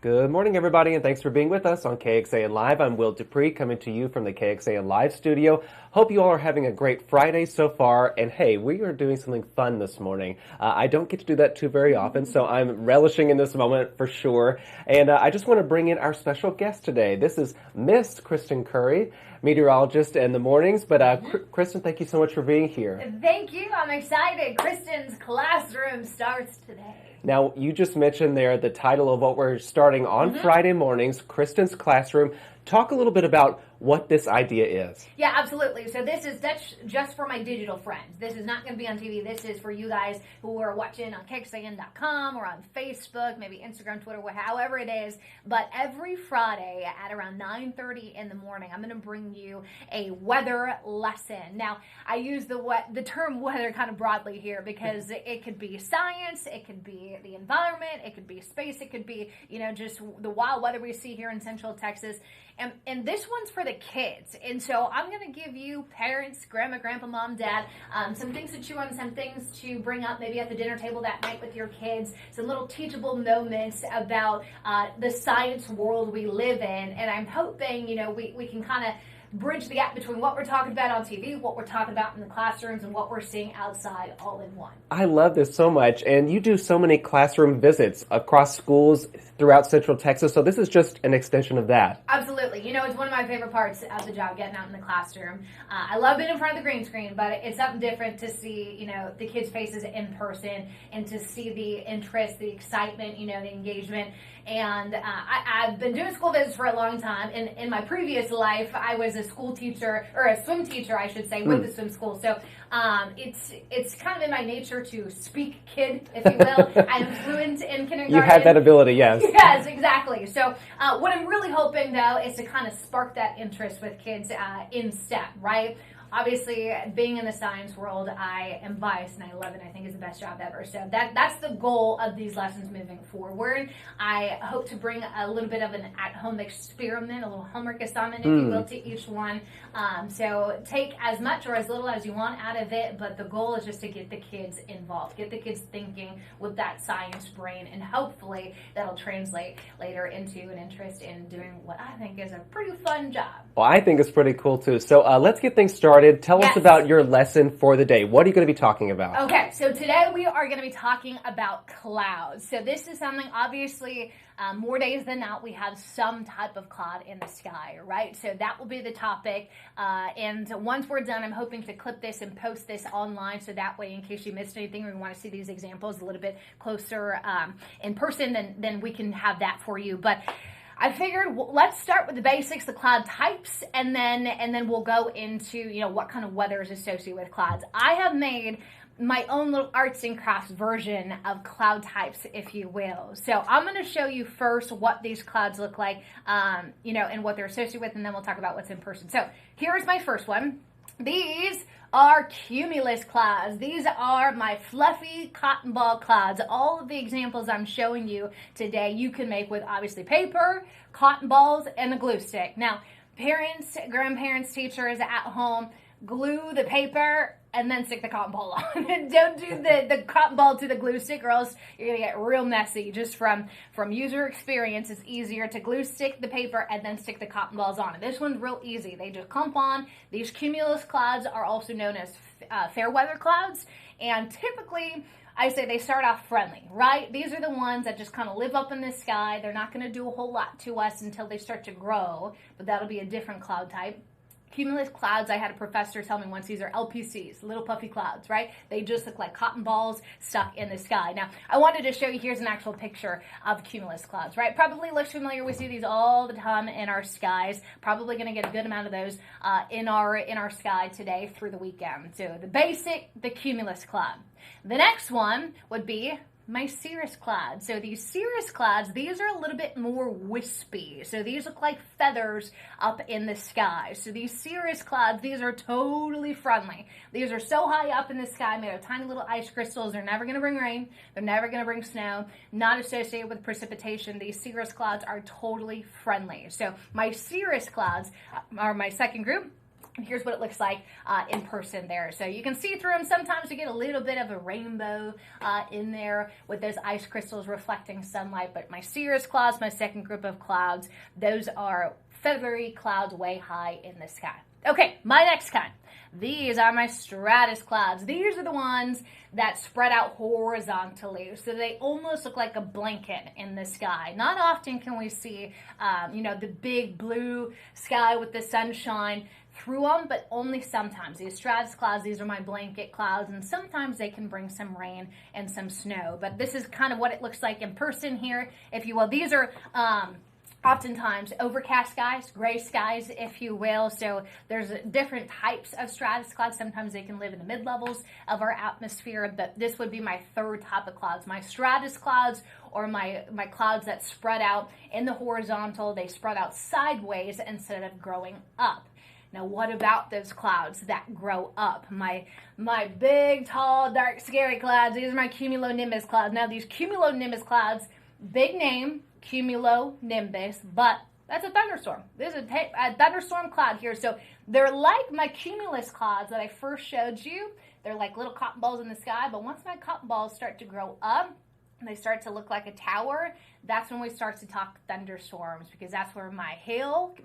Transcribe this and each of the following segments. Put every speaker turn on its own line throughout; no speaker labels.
Good morning, everybody, and thanks for being with us on KXAN Live. I'm Will Dupree, coming to you from the KXAN Live studio. Hope you all are having a great Friday so far, and hey, we are doing something fun this morning. I don't get to do that too very often, so I'm relishing in this moment for sure. And I just want to bring in our special guest today. This is Miss Kristen Curry, meteorologist in the mornings. But Kristen, thank you so much for being here.
Thank you. I'm excited. Kristen's classroom starts today.
Now, you just mentioned there the title of what we're starting on Friday mornings, Kristen's Classroom. Talk a little bit about what this idea is.
Yeah, absolutely. So that's just for my digital friends. This is not going to be on TV. This is for you guys who are watching on KXAN.com or on Facebook, maybe Instagram, Twitter, however it is. But every Friday at around 9:30 in the morning, I'm going to bring you a weather lesson. Now, I use the term weather kind of broadly here because it could be science, it could be the environment, it could be space, it could be, just the wild weather we see here in Central Texas. And this one's for the kids. And so I'm going to give you parents, grandma, grandpa, mom, dad, some things to chew on, some things to bring up maybe at the dinner table that night with your kids, some little teachable moments about the science world we live in. And I'm hoping, we can kind of bridge the gap between what we're talking about on TV, what we're talking about in the classrooms, and what we're seeing outside all in one.
I love this so much, and you do so many classroom visits across schools throughout Central Texas, so this is just an extension of that.
Absolutely. It's one of my favorite parts of the job, getting out in the classroom. I love being in front of the green screen, but it's something different to see, the kids' faces in person and to see the interest, the excitement, the engagement. And I've been doing school visits for a long time. In my previous life, I was a school teacher, or a swim teacher, I should say, with the swim school. So it's kind of in my nature to speak kid, if you will. I'm fluent in kindergarten.
You have that ability, yes.
Yes, exactly. So what I'm really hoping, though, is to kind of spark that interest with kids in STEM, right? Obviously, being in the science world, I am biased, and I love it. I think it's the best job ever. So that's the goal of these lessons moving forward. I hope to bring a little bit of an at-home experiment, a little homework assignment, if you will, to each one. So take as much or as little as you want out of it, but the goal is just to get the kids involved, get the kids thinking with that science brain, and hopefully that'll translate later into an interest in doing what I think is a pretty fun job.
Well, I think it's pretty cool, too. So let's get things started. Tell us about your lesson for the day. What are you going to be talking about?
Okay, so today we are going to be talking about clouds. So this is something, obviously, more days than not, we have some type of cloud in the sky, right? So that will be the topic. And once we're done, I'm hoping to clip this and post this online, so that way, in case you missed anything or you want to see these examples a little bit closer in person, then we can have that for you. But I figured let's start with the basics, the cloud types, and then we'll go into what kind of weather is associated with clouds. I have made my own little arts and crafts version of cloud types, if you will. So I'm going to show you first what these clouds look like, and what they're associated with, and then we'll talk about what's in person. So here's my first one. These are cumulus clouds. These are my fluffy cotton ball clouds. All of the examples I'm showing you today, you can make with obviously paper, cotton balls, and a glue stick. Now, parents, grandparents, teachers at home, glue the paper and then stick the cotton ball on. Don't do the cotton ball to the glue stick, or else you're going to get real messy. Just from user experience, it's easier to glue stick the paper and then stick the cotton balls on. And this one's real easy. They just clump on. These cumulus clouds are also known as fair weather clouds. And typically, I say they start off friendly, right? These are the ones that just kind of live up in the sky. They're not going to do a whole lot to us until they start to grow, but that'll be a different cloud type. Cumulus clouds, I had a professor tell me once, these are LPCs, little puffy clouds, right? They just look like cotton balls stuck in the sky. Now, I wanted to show you, here's an actual picture of cumulus clouds, right? Probably looks familiar. We see these all the time in our skies. Probably going to get a good amount of those in our sky today through the weekend. So the cumulus cloud. The next one would be my cirrus clouds. So these cirrus clouds, these are a little bit more wispy. So these look like feathers up in the sky. So these cirrus clouds, these are totally friendly. These are so high up in the sky, made of tiny little ice crystals. They're never going to bring rain. They're never going to bring snow. Not associated with precipitation. These cirrus clouds are totally friendly. So my cirrus clouds are my second group. And here's what it looks like in person there. So you can see through them. Sometimes you get a little bit of a rainbow in there with those ice crystals reflecting sunlight. But my cirrus clouds, my second group of clouds, those are feathery clouds way high in the sky. Okay, my next kind. These are my stratus clouds. These are the ones that spread out horizontally, so they almost look like a blanket in the sky. Not often can we see, the big blue sky with the sunshine through them, but only sometimes. These stratus clouds, these are my blanket clouds, and sometimes they can bring some rain and some snow. But this is kind of what it looks like in person here, if you will. These are oftentimes overcast skies, gray skies, if you will. So there's different types of stratus clouds. Sometimes they can live in the mid-levels of our atmosphere, but this would be my third type of clouds. My stratus clouds, or my clouds that spread out in the horizontal, they spread out sideways instead of growing up. Now, what about those clouds that grow up? My big, tall, dark, scary clouds, these are my cumulonimbus clouds. Now, these cumulonimbus clouds, big name, cumulonimbus, but that's a thunderstorm. There's a thunderstorm cloud here. So they're like my cumulus clouds that I first showed you. They're like little cotton balls in the sky, but once my cotton balls start to grow up, and they start to look like a tower, that's when we start to talk thunderstorms, because that's where my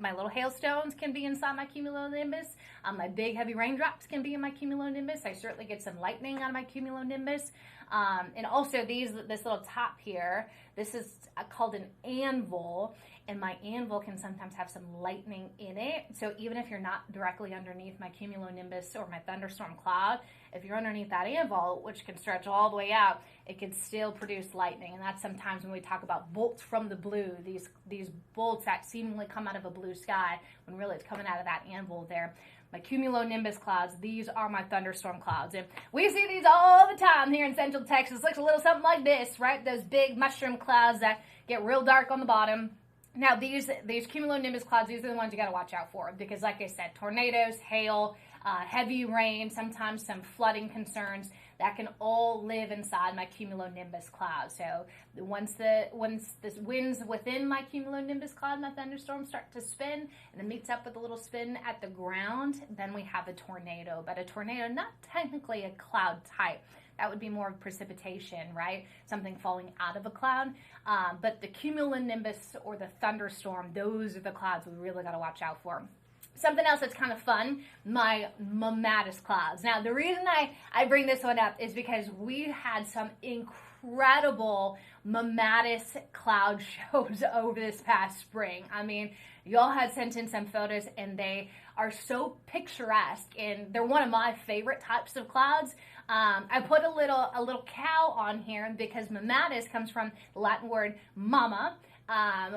little hailstones can be inside my cumulonimbus. My big heavy raindrops can be in my cumulonimbus. I certainly get some lightning out of my cumulonimbus. And also this little top here, this is called an anvil, and my anvil can sometimes have some lightning in it. So even if you're not directly underneath my cumulonimbus or my thunderstorm cloud, if you're underneath that anvil, which can stretch all the way out, it can still produce lightning. And that's sometimes when we talk about bolts from the blue, these bolts that seemingly come out of a blue sky, when really it's coming out of that anvil there. My cumulonimbus clouds, these are my thunderstorm clouds. And we see these all the time here in Central Texas. Looks a little something like this, right? Those big mushroom clouds that get real dark on the bottom. Now, these cumulonimbus clouds, these are the ones you got to watch out for, because like I said, tornadoes, hail, heavy rain, sometimes some flooding concerns, that can all live inside my cumulonimbus cloud. So once the winds within my cumulonimbus cloud, my thunderstorms start to spin, and it meets up with a little spin at the ground, then we have a tornado. But a tornado, not technically a cloud type. That would be more of precipitation, right? Something falling out of a cloud. But the cumulonimbus or the thunderstorm, those are the clouds we really got to watch out for. Something else that's kind of fun, my mammatus clouds. Now, the reason I bring this one up is because we had some incredible mammatus cloud shows over this past spring. I mean, y'all had sent in some photos, and they are so picturesque, and they're one of my favorite types of clouds. I put a little cow on here because mammatus comes from the Latin word mama,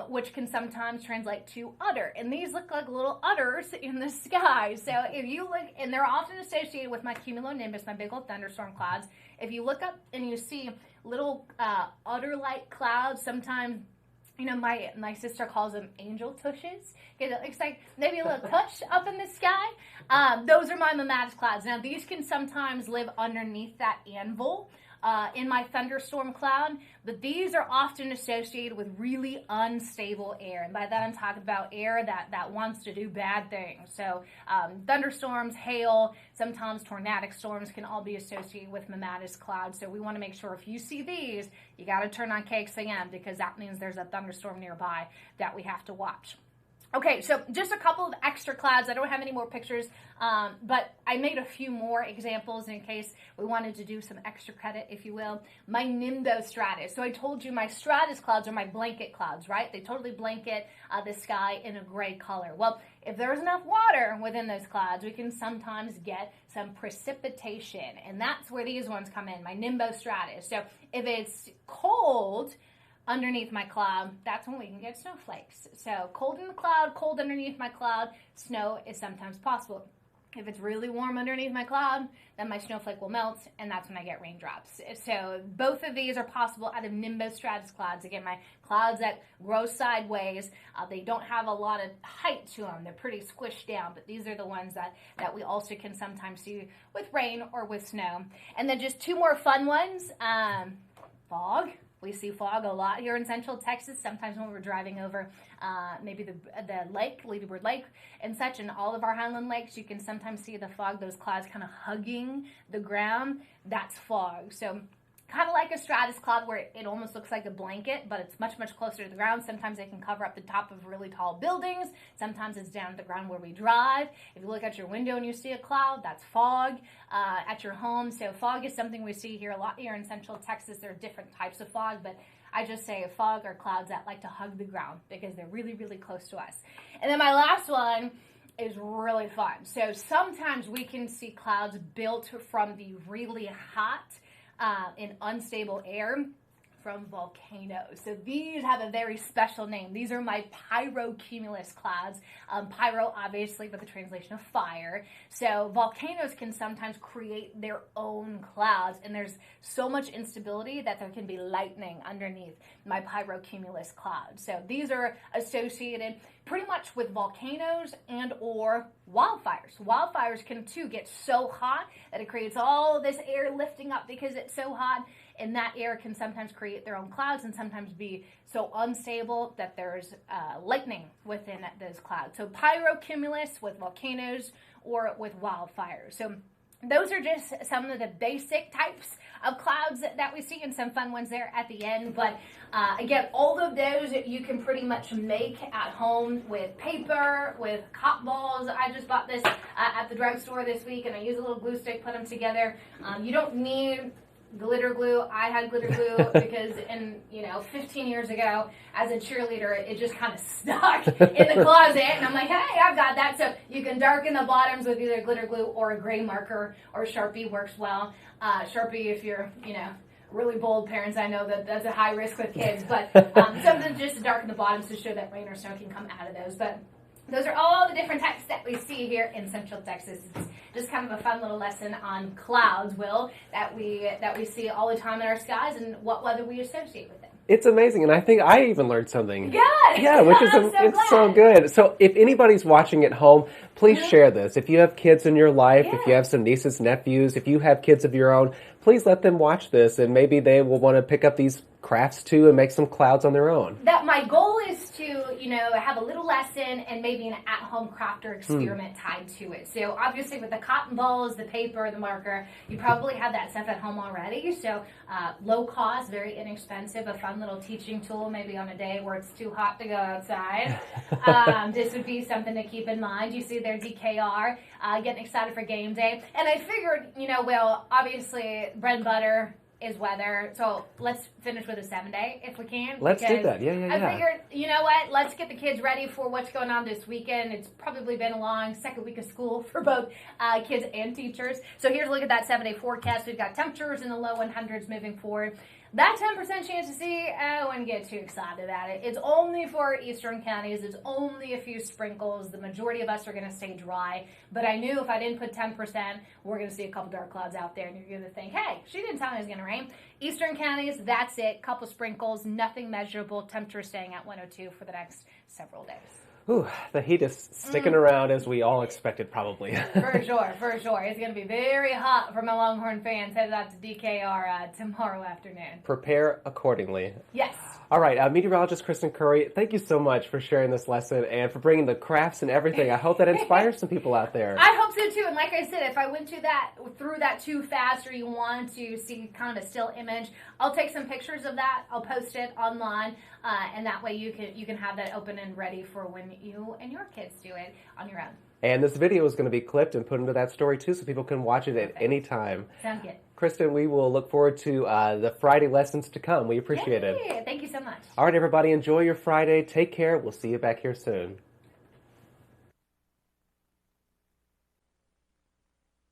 which can sometimes translate to udder. And these look like little udders in the sky. So if you look, and they're often associated with my cumulonimbus, my big old thunderstorm clouds. If you look up and you see little udder-like clouds, sometimes, my sister calls them angel tushes, because it looks like maybe a little tush up in the sky. Those are my mammatus clouds. Now, these can sometimes live underneath that anvil in my thunderstorm cloud, but these are often associated with really unstable air. And by that, I'm talking about air that wants to do bad things. So thunderstorms, hail, sometimes tornadic storms can all be associated with mammatus clouds. So we want to make sure if you see these, you got to turn on KXAM, because that means there's a thunderstorm nearby that we have to watch. Okay, so just a couple of extra clouds. I don't have any more pictures, but I made a few more examples in case we wanted to do some extra credit, if you will. My nimbostratus. So I told you my stratus clouds are my blanket clouds, right? They totally blanket the sky in a gray color. Well, if there's enough water within those clouds, we can sometimes get some precipitation, and that's where these ones come in, my nimbostratus. So if it's cold underneath my cloud, that's when we can get snowflakes. So cold in the cloud, cold underneath my cloud, snow is sometimes possible. If it's really warm underneath my cloud, then my snowflake will melt, and that's when I get raindrops. So both of these are possible out of nimbostratus clouds. Again, my clouds that grow sideways, they don't have a lot of height to them. They're pretty squished down, but these are the ones that we also can sometimes see with rain or with snow. And then just two more fun ones. Fog. We see fog a lot here in Central Texas. Sometimes when we're driving over maybe the lake, Lady Bird Lake and such, and all of our Highland lakes, you can sometimes see the fog, those clouds kind of hugging the ground. That's fog. So kind of like a stratus cloud where it almost looks like a blanket, but it's much, much closer to the ground. Sometimes it can cover up the top of really tall buildings. Sometimes it's down to the ground where we drive. If you look out your window and you see a cloud, that's fog at your home. So fog is something we see here a lot here in Central Texas. There are different types of fog, but I just say fog are clouds that like to hug the ground because they're really, really close to us. And then my last one is really fun. So sometimes we can see clouds built from the really hot in unstable air from volcanoes. So these have a very special name. These are my pyrocumulus clouds. Pyro, obviously, with the translation of fire. So volcanoes can sometimes create their own clouds, and there's so much instability that there can be lightning underneath my pyrocumulus clouds. So these are associated pretty much with volcanoes and or wildfires. Wildfires can too get so hot that it creates all this air lifting up because it's so hot, and that air can sometimes create their own clouds and sometimes be so unstable that there's lightning within those clouds. So pyrocumulus with volcanoes or with wildfires. So those are just some of the basic types of clouds that we see, and some fun ones there at the end. But again, all of those you can pretty much make at home with paper, with cotton balls. I just bought this at the drugstore this week, and I use a little glue stick, put them together. You don't need glitter glue. I had glitter glue because 15 years ago as a cheerleader, it just kind of stuck in the closet, and I'm like, hey, I've got that. So you can darken the bottoms with either glitter glue or a gray marker, or Sharpie works well. Sharpie, if you're, really bold parents, I know that that's a high risk with kids, but something just to darken the bottoms to show that rain or snow can come out of those. But those are all the different types that we see here in Central Texas. It's just kind of a fun little lesson on clouds, Will, that we see all the time in our skies and what weather we associate with them.
It's amazing, and I think I even learned something.
Good.
Yeah, which is it's so good. So if anybody's watching at home, please share this. If you have kids in your life, if you have some nieces, nephews, if you have kids of your own, please let them watch this, and maybe they will want to pick up these crafts too and make some clouds on their own.
That my goal is to, have a little lesson and maybe an at-home craft or experiment tied to it. So obviously with the cotton balls, the paper, the marker, you probably have that stuff at home already. So low cost, very inexpensive, a fun little teaching tool maybe on a day where it's too hot to go outside. This would be something to keep in mind. You see their DKR, getting excited for game day. And I figured, well, obviously bread and butter is weather. So let's finish with a 7-day if we can.
Let's do that. Yeah.
I figured, you know what? Let's get the kids ready for what's going on this weekend. It's probably been a long second week of school for both kids and teachers. So here's a look at that 7-day forecast. We've got temperatures in the low 100s moving forward. That 10% chance to see, I wouldn't get too excited about it. It's only for eastern counties. It's only a few sprinkles. The majority of us are going to stay dry. But I knew if I didn't put 10%, we're going to see a couple dark clouds out there, and you're going to think, hey, she didn't tell me it was going to rain. Eastern counties, that's it. Couple sprinkles, nothing measurable. Temperature staying at 102 for the next several days.
Ooh, the heat is sticking around as we all expected, probably.
For sure. It's going to be very hot for my Longhorn fans headed out to DKR tomorrow afternoon.
Prepare accordingly.
Yes.
All right, meteorologist Kristen Curry, thank you so much for sharing this lesson and for bringing the crafts and everything. I hope that inspires some people out there.
I hope so too. And like I said, if I went through that too fast, or you want to see kind of a still image, I'll take some pictures of that. I'll post it online, and that way you can have that open and ready for when you and your kids do it on your own.
And this video is going to be clipped and put into that story too, so people can watch it at any time.
Sounds good.
Kristen, we will look forward to the Friday lessons to come. We appreciate it.
Thank you so much.
All right, everybody, enjoy your Friday. Take care. We'll see you back here soon.